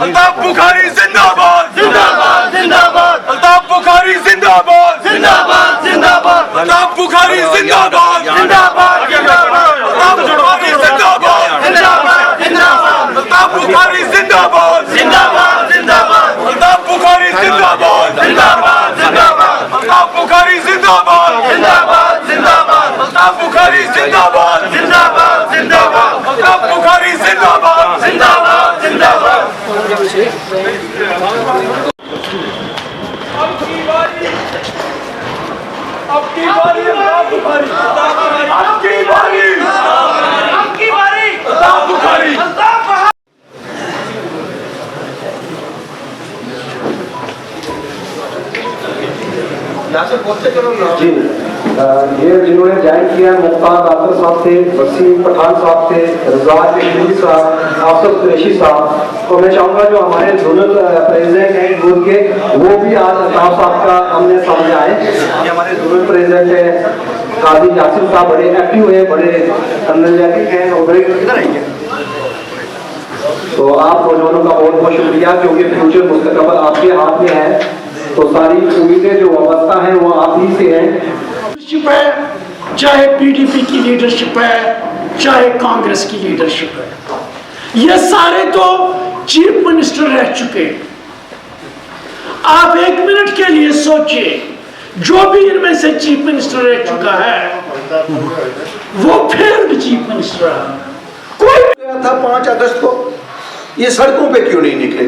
अल्ताफ बुखारी जिंदाबाद जिंदाबाद जिंदाबाद अल्ताफ बुखारी जिंदाबाद जिंदाबाद जिंदाबाद अल्ताफ बुखारी जिंदाबाद जिंदाबाद जिंदाबाद अल्ताफ बुखारी जिंदाबाद जिंदाबाद जिंदाबाद अल्ताफ बुखारी जिंदाबाद जिंदाबाद जिंदाबाद अल्ताफ बुखारी जिंदाबाद जिंदाबाद जिंदाबाद अल्ताफ बुखारी जिंदाबाद जिंदाबाद जिंदाबाद अल्ताफ बुखारी जिंदाबाद जिंदाबाद जिंदाबाद अल्ताफ बुखारी जिंदाबाद जिंदाबाद जिंदाबाद आपकी बारी अल्ताफ बुखारी आपकी बारी आपकी बारी अल्ताफ बुखारी जी ये जिन्होंने ज्वाइन किया मुख्तार आतर साहब थे, वसीम पठान साहब थे, रज़ाक इब्राहिम साहब, आफत कुरैशी साहब, तो मैं चाहूँगा जो हमारे जोनल प्रेसिडेंट हैं ग्रुप के वो भी आज अल्ताफ साहब का हमने सामने आए। ये हमारे जोनल प्रेसिडेंट है काजी यासिर साहब, बड़े एक्टिव है, बड़े एनर्जेटिक हैं और बड़े इधर आएंगे। तो आप नौजवानों का बहुत बहुत शुक्रिया, क्योंकि फ्यूचर मुस्तकबिल आपके हाथ में है, तो सारी उम्मीदें जो वाबस्ता हैं वो आप ही से हैं। है, चाहे पीडीपी की लीडरशिप है, चाहे कांग्रेस की लीडरशिप है, ये सारे तो चीफ मिनिस्टर रह चुके। आप एक मिनट के लिए सोचिए, जो भी इनमें से चीफ मिनिस्टर रह चुका है वो फेल्ड चीफ मिनिस्टर है। कोई था 5 अगस्त को, ये सड़कों पे क्यों नहीं निकले?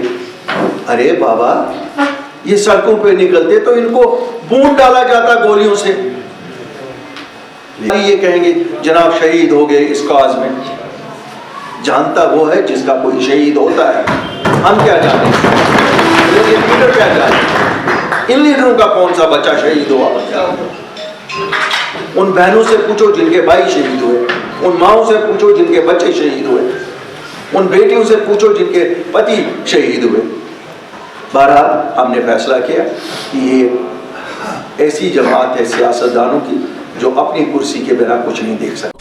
अरे बाबा, ये सड़कों पे निकलते तो इनको बूंद डाला जाता गोलियों से। ये कहेंगे जनाब शहीद हो गए इस काज में। जानता वो है जिसका कोई शहीद होता है, हम क्या जाने, ये लीडर क्या जाने। इन लीडरों का कौन सा बच्चा शहीद हुआ? उन बहनों से पूछो जिनके भाई शहीद हुए, उन माओं से पूछो जिनके बच्चे शहीद हुए, उन बेटियों से पूछो जिनके पति शहीद हुए। बहरहाल हमने फैसला किया कि ये ऐसी जमात है सियासतदानों की जो अपनी कुर्सी के बिना कुछ नहीं देख सकती।